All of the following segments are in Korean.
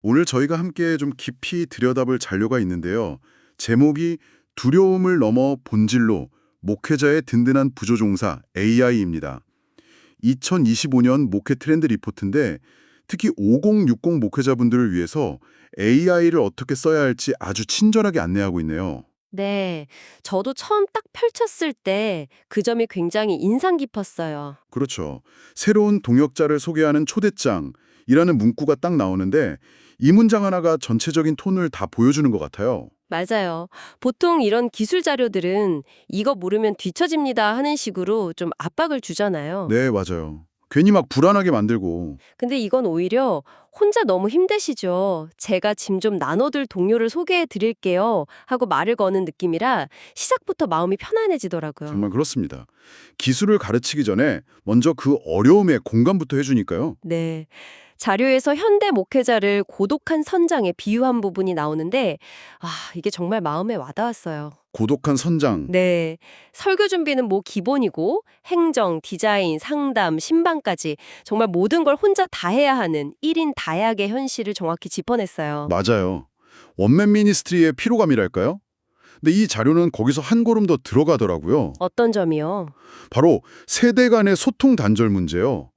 오늘 저희가 함께 좀 깊이 들여다볼 자료가 있는데요. 제목이 두려움을 넘어 본질로 목회자의 든든한 부조종사 AI입니다. 2025년 목회 트렌드 리포트인데 특히 5060 목회자분들을 위해서 AI를 어떻게 써야 할지 아주 친절하게 안내하고 있네요. 네, 저도 처음 딱 펼쳤을 때 그 점이 굉장히 인상 깊었어요. 그렇죠. 새로운 동역자를 소개하는 초대장이라는 문구가 딱 나오는데 이 문장 하나가 전체적인 톤을 다 보여주는 것 같아요. 맞아요. 보통 이런 기술 자료들은 이거 모르면 뒤처집니다 하는 식으로 좀 압박을 주잖아요. 네, 맞아요. 괜히 막 불안하게 만들고. 근데 이건 오히려 혼자 너무 힘드시죠. 제가 짐 좀 나눠둘 동료를 소개해 드릴게요 하고 말을 거는 느낌이라 시작부터 마음이 편안해지더라고요. 정말 그렇습니다. 기술을 가르치기 전에 먼저 그 어려움에 공감부터 해주니까요. 네. 자료에서 현대 목회자를 고독한 선장에 비유한 부분이 나오는데, 이게 정말 마음에 와닿았어요. 고독한 선장. 네. 설교 준비는 뭐 기본이고, 행정, 디자인, 상담, 신방까지 정말 모든 걸 혼자 다 해야 하는 1인 다약의 현실을 정확히 짚어냈어요. 맞아요. 원맨 미니스트리의 피로감이랄까요? 근데 이 자료는 거기서 한 걸음 더 들어가더라고요. 어떤 점이요? 바로 세대 간의 소통 단절 문제요.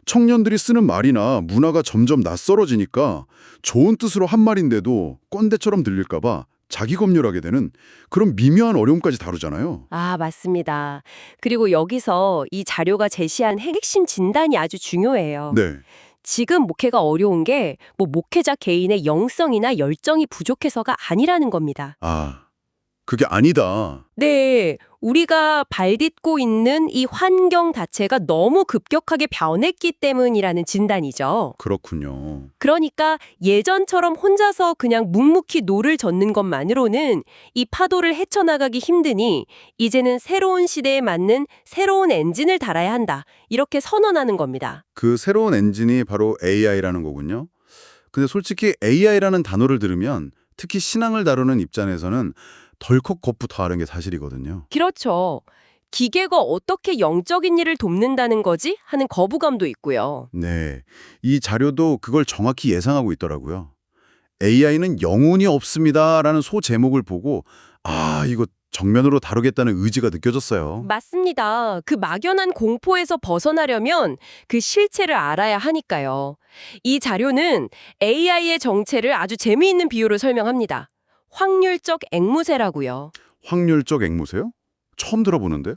청년들이 쓰는 말이나 문화가 점점 낯설어지니까 좋은 뜻으로 한 말인데도 꼰대처럼 들릴까 봐 자기 검열하게 되는 그런 미묘한 어려움까지 다루잖아요. 맞습니다. 그리고 여기서 이 자료가 제시한 핵심 진단이 아주 중요해요. 네. 지금 목회가 어려운 게 뭐 목회자 개인의 영성이나 열정이 부족해서가 아니라는 겁니다. 아, 그게 아니다. 네, 우리가 발딛고 있는 이 환경 자체가 너무 급격하게 변했기 때문이라는 진단이죠. 그렇군요. 그러니까 예전처럼 혼자서 그냥 묵묵히 노를 젓는 것만으로는 이 파도를 헤쳐나가기 힘드니 이제는 새로운 시대에 맞는 새로운 엔진을 달아야 한다. 이렇게 선언하는 겁니다. 그 새로운 엔진이 바로 AI라는 거군요. 근데 솔직히 AI라는 단어를 들으면 특히 신앙을 다루는 입장에서는 덜컥 겁부터 하는 게 사실이거든요. 그렇죠. 기계가 어떻게 영적인 일을 돕는다는 거지? 하는 거부감도 있고요. 네. 이 자료도 그걸 정확히 예상하고 있더라고요. AI는 영혼이 없습니다라는 소제목을 보고 이거 정면으로 다루겠다는 의지가 느껴졌어요. 맞습니다. 그 막연한 공포에서 벗어나려면 그 실체를 알아야 하니까요. 이 자료는 AI의 정체를 아주 재미있는 비유로 설명합니다. 확률적 앵무새라고요. 확률적 앵무새요? 처음 들어보는데?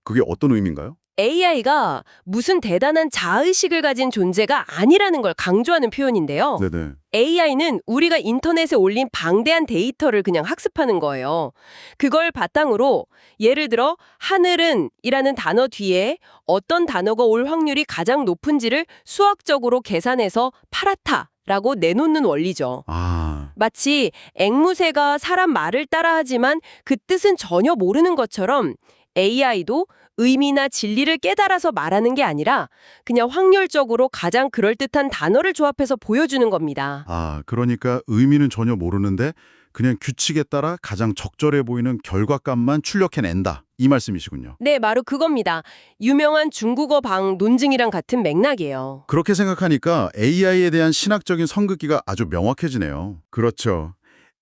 그게 어떤 의미인가요? AI가 무슨 대단한 자의식을 가진 존재가 아니라는 걸 강조하는 표현인데요. 네네. AI는 우리가 인터넷에 올린 방대한 데이터를 그냥 학습하는 거예요. 그걸 바탕으로 예를 들어 하늘은 이라는 단어 뒤에 어떤 단어가 올 확률이 가장 높은지를 수학적으로 계산해서 파랗다 라고 내놓는 원리죠. 아, 마치 앵무새가 사람 말을 따라하지만 그 뜻은 전혀 모르는 것처럼 AI도 의미나 진리를 깨달아서 말하는 게 아니라 그냥 확률적으로 가장 그럴듯한 단어를 조합해서 보여주는 겁니다. 그러니까 의미는 전혀 모르는데 그냥 규칙에 따라 가장 적절해 보이는 결과값만 출력해낸다. 이 말씀이시군요. 네, 바로 그겁니다. 유명한 중국어 방 논증이랑 같은 맥락이에요. 그렇게 생각하니까 AI에 대한 신학적인 선긋기가 아주 명확해지네요. 그렇죠.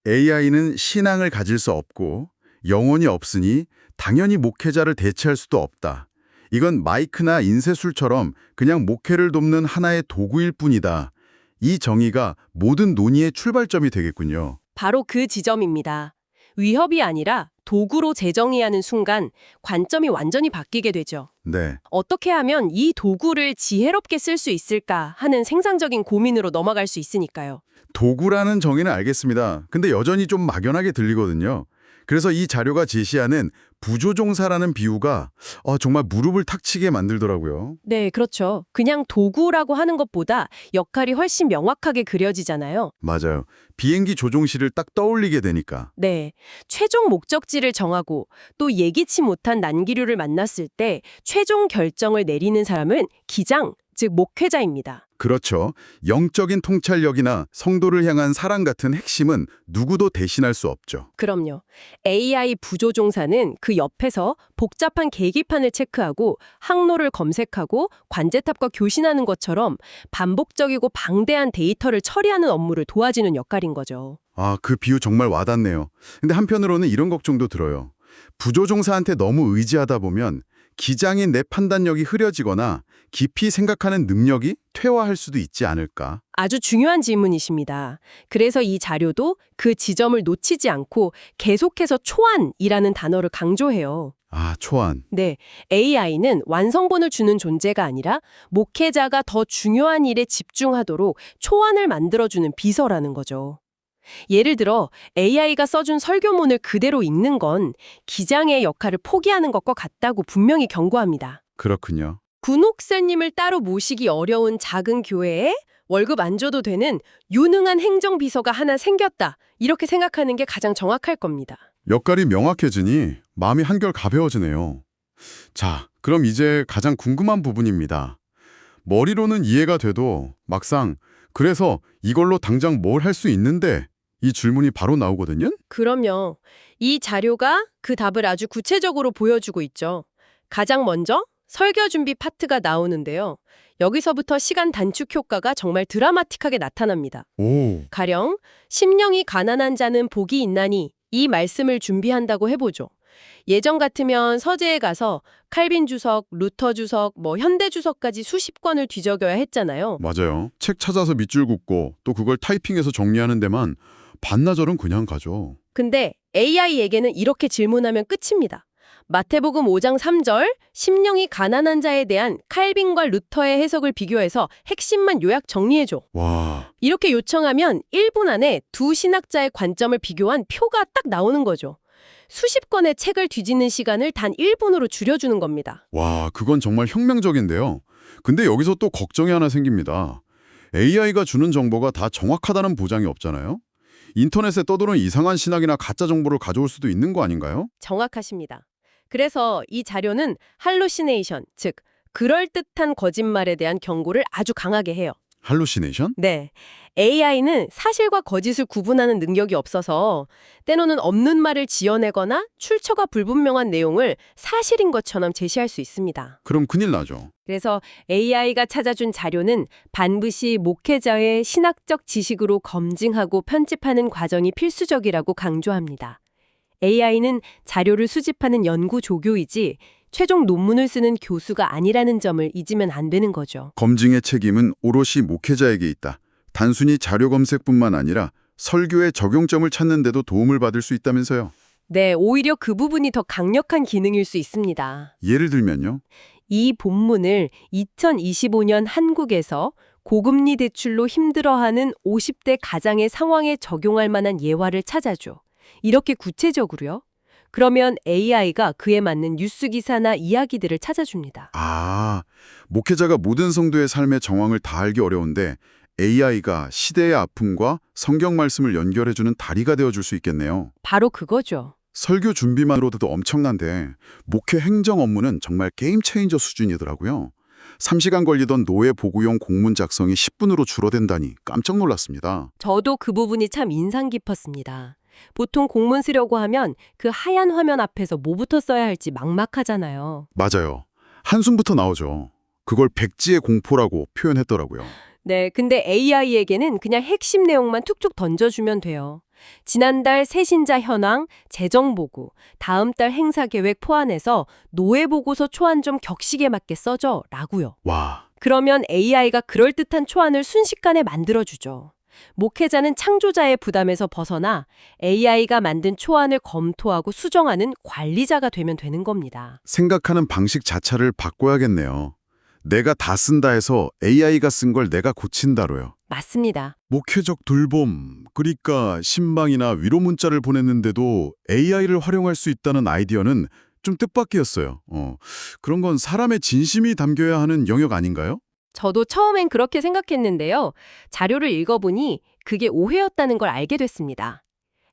AI는 신앙을 가질 수 없고 영혼이 없으니 당연히 목회자를 대체할 수도 없다. 이건 마이크나 인쇄술처럼 그냥 목회를 돕는 하나의 도구일 뿐이다. 이 정의가 모든 논의의 출발점이 되겠군요. 바로 그 지점입니다. 위협이 아니라 도구로 재정의하는 순간 관점이 완전히 바뀌게 되죠. 네, 어떻게 하면 이 도구를 지혜롭게 쓸 수 있을까 하는 생산적인 고민으로 넘어갈 수 있으니까요. 도구라는 정의는 알겠습니다. 근데 여전히 좀 막연하게 들리거든요. 그래서 이 자료가 제시하는 부조종사라는 비유가 정말 무릎을 탁 치게 만들더라고요. 네, 그렇죠. 그냥 도구라고 하는 것보다 역할이 훨씬 명확하게 그려지잖아요. 맞아요. 비행기 조종실을 딱 떠올리게 되니까. 네, 최종 목적지를 정하고 또 예기치 못한 난기류를 만났을 때 최종 결정을 내리는 사람은 기장, 즉 목회자입니다. 그렇죠. 영적인 통찰력이나 성도를 향한 사랑 같은 핵심은 누구도 대신할 수 없죠. 그럼요. AI 부조종사는 그 옆에서 복잡한 계기판을 체크하고 항로를 검색하고 관제탑과 교신하는 것처럼 반복적이고 방대한 데이터를 처리하는 업무를 도와주는 역할인 거죠. 아, 그 비유 정말 와닿네요. 근데 한편으로는 이런 걱정도 들어요. 부조종사한테 너무 의지하다 보면 기장인 내 판단력이 흐려지거나 깊이 생각하는 능력이 퇴화할 수도 있지 않을까? 아주 중요한 질문이십니다. 그래서 이 자료도 그 지점을 놓치지 않고 계속해서 초안이라는 단어를 강조해요. 아, 초안. 네, AI는 완성본을 주는 존재가 아니라 목회자가 더 중요한 일에 집중하도록 초안을 만들어주는 비서라는 거죠. 예를 들어 AI가 써준 설교문을 그대로 읽는 건 기장의 역할을 포기하는 것과 같다고 분명히 경고합니다. 그렇군요. 군옥셀님을 따로 모시기 어려운 작은 교회에 월급 안 줘도 되는 유능한 행정비서가 하나 생겼다. 이렇게 생각하는 게 가장 정확할 겁니다. 역할이 명확해지니 마음이 한결 가벼워지네요. 자, 그럼 이제 가장 궁금한 부분입니다. 머리로는 이해가 돼도 막상 그래서 이걸로 당장 뭘 할 수 있는데 이 질문이 바로 나오거든요? 그럼요. 이 자료가 그 답을 아주 구체적으로 보여주고 있죠. 가장 먼저 설교 준비 파트가 나오는데요. 여기서부터 시간 단축 효과가 정말 드라마틱하게 나타납니다. 오, 가령 심령이 가난한 자는 복이 있나니 이 말씀을 준비한다고 해보죠. 예전 같으면 서재에 가서 칼빈 주석, 루터 주석, 현대 주석까지 수십 권을 뒤적여야 했잖아요. 맞아요. 책 찾아서 밑줄 긋고 또 그걸 타이핑해서 정리하는 데만 반나절은 그냥 가죠. 근데 AI에게는 이렇게 질문하면 끝입니다. 마태복음 5장 3절, 심령이 가난한 자에 대한 칼빈과 루터의 해석을 비교해서 핵심만 요약 정리해줘. 와, 이렇게 요청하면 1분 안에 두 신학자의 관점을 비교한 표가 딱 나오는 거죠. 수십 권의 책을 뒤지는 시간을 단 1분으로 줄여주는 겁니다. 와, 그건 정말 혁명적인데요. 근데 여기서 또 걱정이 하나 생깁니다. AI가 주는 정보가 다 정확하다는 보장이 없잖아요. 인터넷에 떠도는 이상한 신학이나 가짜 정보를 가져올 수도 있는 거 아닌가요? 정확하십니다. 그래서 이 자료는 할루시네이션, 즉 그럴듯한 거짓말에 대한 경고를 아주 강하게 해요. 할루시네이션? 네. AI는 사실과 거짓을 구분하는 능력이 없어서 때로는 없는 말을 지어내거나 출처가 불분명한 내용을 사실인 것처럼 제시할 수 있습니다. 그럼 큰일 나죠. 그래서 AI가 찾아준 자료는 반드시 목회자의 신학적 지식으로 검증하고 편집하는 과정이 필수적이라고 강조합니다. AI는 자료를 수집하는 연구 조교이지 최종 논문을 쓰는 교수가 아니라는 점을 잊으면 안 되는 거죠. 검증의 책임은 오롯이 목회자에게 있다. 단순히 자료 검색뿐만 아니라 설교의 적용점을 찾는 데도 도움을 받을 수 있다면서요. 네, 오히려 그 부분이 더 강력한 기능일 수 있습니다. 예를 들면요. 이 본문을 2025년 한국에서 고금리 대출로 힘들어하는 50대 가장의 상황에 적용할 만한 예화를 찾아줘. 이렇게 구체적으로요. 그러면 AI가 그에 맞는 뉴스 기사나 이야기들을 찾아줍니다. 아, 목회자가 모든 성도의 삶의 정황을 다 알기 어려운데 AI가 시대의 아픔과 성경 말씀을 연결해주는 다리가 되어줄 수 있겠네요. 바로 그거죠. 설교 준비만으로도 엄청난데 목회 행정 업무는 정말 게임 체인저 수준이더라고요. 3시간 걸리던 노예 보고용 공문 작성이 10분으로 줄어든다니 깜짝 놀랐습니다. 저도 그 부분이 참 인상 깊었습니다. 보통 공문 쓰려고 하면 그 하얀 화면 앞에서 뭐부터 써야 할지 막막하잖아요. 맞아요. 한숨부터 나오죠. 그걸 백지의 공포라고 표현했더라고요. 네, 근데 AI에게는 그냥 핵심 내용만 툭툭 던져주면 돼요. 지난달 새신자 현황, 재정보고, 다음 달 행사 계획 포함해서 노예 보고서 초안 좀 격식에 맞게 써줘 라고요. 와, 그러면 AI가 그럴듯한 초안을 순식간에 만들어주죠. 목회자는 창조자의 부담에서 벗어나 AI가 만든 초안을 검토하고 수정하는 관리자가 되면 되는 겁니다. 생각하는 방식 자체를 바꿔야겠네요. 내가 다 쓴다 해서 AI가 쓴 걸 내가 고친다로요. 맞습니다. 목회적 돌봄, 그러니까 신방이나 위로 문자를 보냈는데도 AI를 활용할 수 있다는 아이디어는 좀 뜻밖이었어요. 그런 건 사람의 진심이 담겨야 하는 영역 아닌가요? 저도 처음엔 그렇게 생각했는데요. 자료를 읽어보니 그게 오해였다는 걸 알게 됐습니다.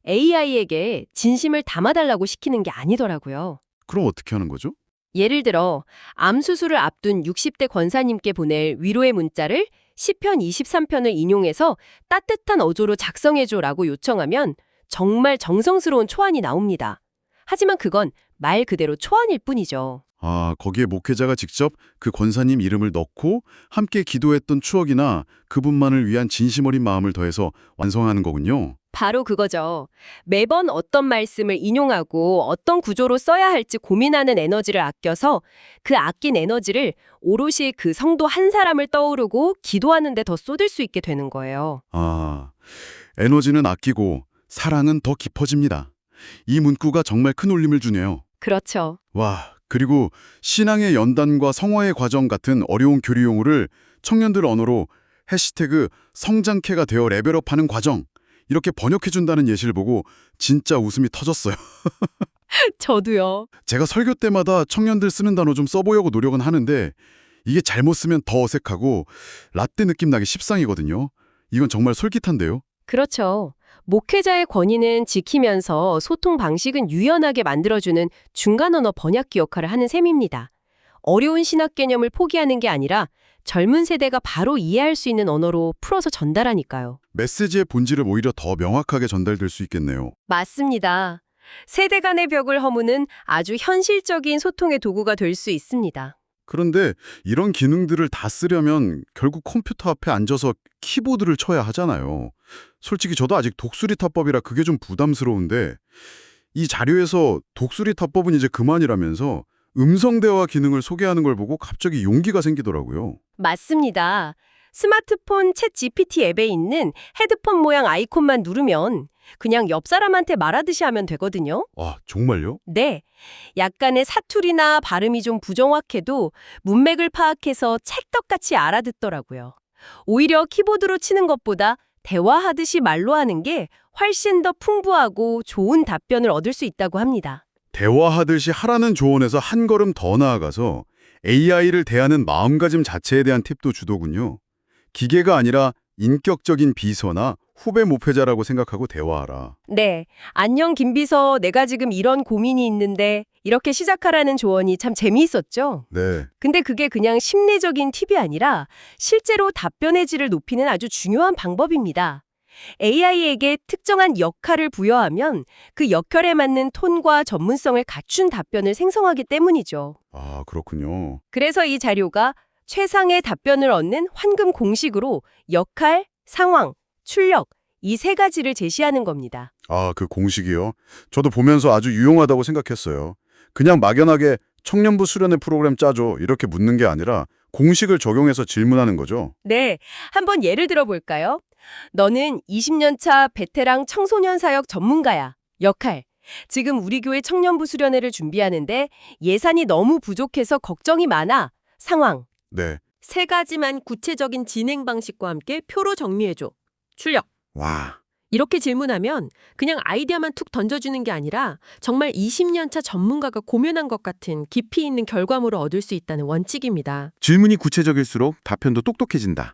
AI에게 진심을 담아달라고 시키는 게 아니더라고요. 그럼 어떻게 하는 거죠? 예를 들어 암 수술을 앞둔 60대 권사님께 보낼 위로의 문자를 시편 23편을 인용해서 따뜻한 어조로 작성해줘라고 요청하면 정말 정성스러운 초안이 나옵니다. 하지만 그건 말 그대로 초안일 뿐이죠. 아, 거기에 목회자가 직접 그 권사님 이름을 넣고 함께 기도했던 추억이나 그분만을 위한 진심 어린 마음을 더해서 완성하는 거군요. 바로 그거죠. 매번 어떤 말씀을 인용하고 어떤 구조로 써야 할지 고민하는 에너지를 아껴서 그 아낀 에너지를 오롯이 그 성도 한 사람을 떠오르고 기도하는 데 더 쏟을 수 있게 되는 거예요. 아, 에너지는 아끼고 사랑은 더 깊어집니다. 이 문구가 정말 큰 울림을 주네요. 그렇죠. 와, 그리고 신앙의 연단과 성화의 과정 같은 어려운 교리 용어를 청년들 언어로 해시태그 성장케가 되어 레벨업하는 과정 이렇게 번역해준다는 예시를 보고 진짜 웃음이 터졌어요. 저도요. 제가 설교 때마다 청년들 쓰는 단어 좀 써보려고 노력은 하는데 이게 잘못 쓰면 더 어색하고 라떼 느낌 나기 십상이거든요. 이건 정말 솔깃한데요. 그렇죠. 목회자의 권위는 지키면서 소통 방식은 유연하게 만들어주는 중간 언어 번역기 역할을 하는 셈입니다. 어려운 신학 개념을 포기하는 게 아니라 젊은 세대가 바로 이해할 수 있는 언어로 풀어서 전달하니까요. 메시지의 본질을 오히려 더 명확하게 전달될 수 있겠네요. 맞습니다. 세대 간의 벽을 허무는 아주 현실적인 소통의 도구가 될 수 있습니다. 그런데 이런 기능들을 다 쓰려면 결국 컴퓨터 앞에 앉아서 키보드를 쳐야 하잖아요. 솔직히 저도 아직 독수리 타법이라 그게 좀 부담스러운데 이 자료에서 독수리 타법은 이제 그만이라면서 음성 대화 기능을 소개하는 걸 보고 갑자기 용기가 생기더라고요. 맞습니다. 스마트폰 챗 GPT 앱에 있는 헤드폰 모양 아이콘만 누르면 그냥 옆 사람한테 말하듯이 하면 되거든요. 아, 정말요? 네. 약간의 사투리나 발음이 좀 부정확해도 문맥을 파악해서 찰떡같이 알아듣더라고요. 오히려 키보드로 치는 것보다 대화하듯이 말로 하는 게 훨씬 더 풍부하고 좋은 답변을 얻을 수 있다고 합니다. 대화하듯이 하라는 조언에서 한 걸음 더 나아가서 AI를 대하는 마음가짐 자체에 대한 팁도 주더군요. 기계가 아니라 인격적인 비서나 후배 목회자라고 생각하고 대화하라. 네. 안녕 김비서, 내가 지금 이런 고민이 있는데 이렇게 시작하라는 조언이 참 재미있었죠? 네. 근데 그게 그냥 심리적인 팁이 아니라 실제로 답변의 질을 높이는 아주 중요한 방법입니다. AI에게 특정한 역할을 부여하면 그 역할에 맞는 톤과 전문성을 갖춘 답변을 생성하기 때문이죠. 아, 그렇군요. 그래서 이 자료가 최상의 답변을 얻는 황금 공식으로 역할, 상황, 출력, 이 세 가지를 제시하는 겁니다. 아, 그 공식이요? 저도 보면서 아주 유용하다고 생각했어요. 그냥 막연하게 청년부 수련회 프로그램 짜줘 이렇게 묻는 게 아니라 공식을 적용해서 질문하는 거죠. 네, 한번 예를 들어볼까요? 너는 20년 차 베테랑 청소년 사역 전문가야. 역할. 지금 우리 교회 청년부 수련회를 준비하는데 예산이 너무 부족해서 걱정이 많아. 상황. 네. 세 가지만 구체적인 진행 방식과 함께 표로 정리해줘. 출력. 와. 이렇게 질문하면 그냥 아이디어만 툭 던져주는 게 아니라 정말 20년 차 전문가가 고민한 것 같은 깊이 있는 결과물을 얻을 수 있다는 원칙입니다. 질문이 구체적일수록 답변도 똑똑해진다.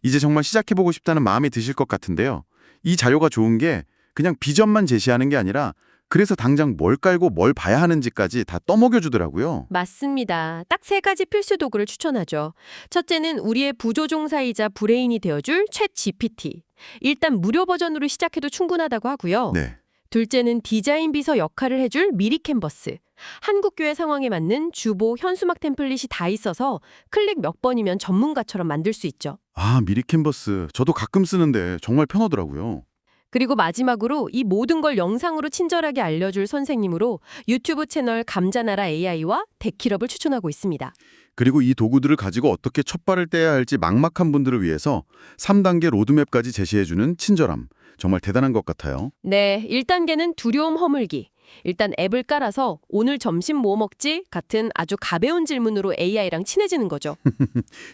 이제 정말 시작해보고 싶다는 마음이 드실 것 같은데요. 이 자료가 좋은 게 그냥 비전만 제시하는 게 아니라 그래서 당장 뭘 깔고 뭘 봐야 하는지까지 다 떠먹여주더라고요. 맞습니다. 딱 세 가지 필수 도구를 추천하죠. 첫째는 우리의 부조종사이자 브레인이 되어줄 챗 GPT. 일단 무료 버전으로 시작해도 충분하다고 하고요. 네. 둘째는 디자인 비서 역할을 해줄 미리 캔버스. 한국교회 상황에 맞는 주보, 현수막 템플릿이 다 있어서 클릭 몇 번이면 전문가처럼 만들 수 있죠. 아, 미리 캔버스. 저도 가끔 쓰는데 정말 편하더라고요. 그리고 마지막으로 이 모든 걸 영상으로 친절하게 알려줄 선생님으로 유튜브 채널 감자나라 AI와 데키럽을 추천하고 있습니다. 그리고 이 도구들을 가지고 어떻게 첫 발을 떼야 할지 막막한 분들을 위해서 3단계 로드맵까지 제시해주는 친절함. 정말 대단한 것 같아요. 네, 1단계는 두려움 허물기. 일단 앱을 깔아서 오늘 점심 뭐 먹지? 같은 아주 가벼운 질문으로 AI랑 친해지는 거죠.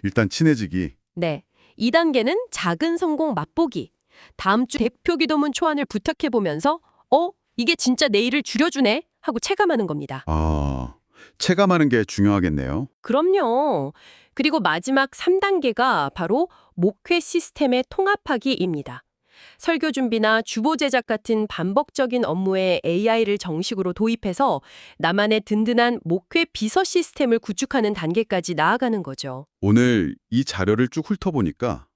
일단 친해지기. 네, 2단계는 작은 성공 맛보기. 다음 주 대표 기도문 초안을 부탁해보면서 이게 진짜 내 일을 줄여주네? 하고 체감하는 겁니다. 아, 체감하는 게 중요하겠네요. 그럼요. 그리고 마지막 3단계가 바로 목회 시스템의 통합하기입니다. 설교 준비나 주보 제작 같은 반복적인 업무에 AI를 정식으로 도입해서 나만의 든든한 목회 비서 시스템을 구축하는 단계까지 나아가는 거죠. 오늘 이 자료를 쭉 훑어보니까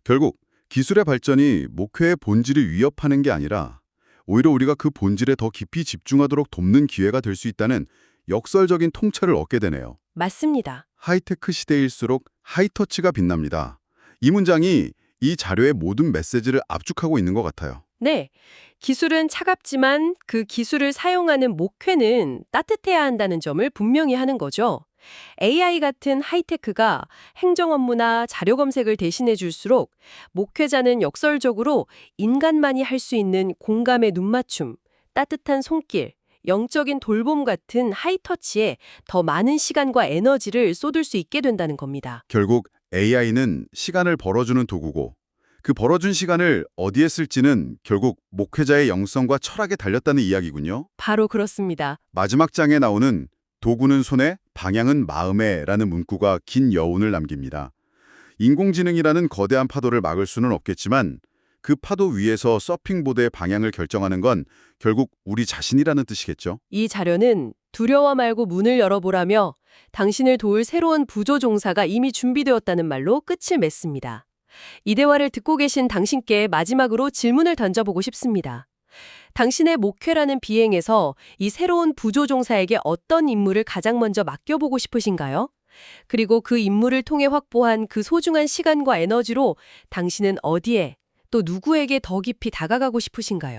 결국 기술의 발전이 목회의 본질을 위협하는 게 아니라 오히려 우리가 그 본질에 더 깊이 집중하도록 돕는 기회가 될 수 있다는 역설적인 통찰을 얻게 되네요. 맞습니다. 하이테크 시대일수록 하이터치가 빛납니다. 이 문장이 이 자료의 모든 메시지를 압축하고 있는 것 같아요. 네. 기술은 차갑지만 그 기술을 사용하는 목회는 따뜻해야 한다는 점을 분명히 하는 거죠. AI 같은 하이테크가 행정 업무나 자료 검색을 대신해 줄수록 목회자는 역설적으로 인간만이 할 수 있는 공감의 눈맞춤, 따뜻한 손길, 영적인 돌봄 같은 하이터치에 더 많은 시간과 에너지를 쏟을 수 있게 된다는 겁니다. 결국 AI는 시간을 벌어주는 도구고 그 벌어준 시간을 어디에 쓸지는 결국 목회자의 영성과 철학에 달렸다는 이야기군요. 바로 그렇습니다. 마지막 장에 나오는 도구는 손에, 방향은 마음에 라는 문구가 긴 여운을 남깁니다. 인공지능이라는 거대한 파도를 막을 수는 없겠지만 그 파도 위에서 서핑보드의 방향을 결정하는 건 결국 우리 자신이라는 뜻이겠죠. 이 자료는 두려워 말고 문을 열어보라며 당신을 도울 새로운 부조종사가 이미 준비되었다는 말로 끝을 맺습니다. 이 대화를 듣고 계신 당신께 마지막으로 질문을 던져보고 싶습니다. 당신의 목회라는 비행에서 이 새로운 부조종사에게 어떤 임무를 가장 먼저 맡겨보고 싶으신가요? 그리고 그 임무를 통해 확보한 그 소중한 시간과 에너지로 당신은 어디에 또 누구에게 더 깊이 다가가고 싶으신가요?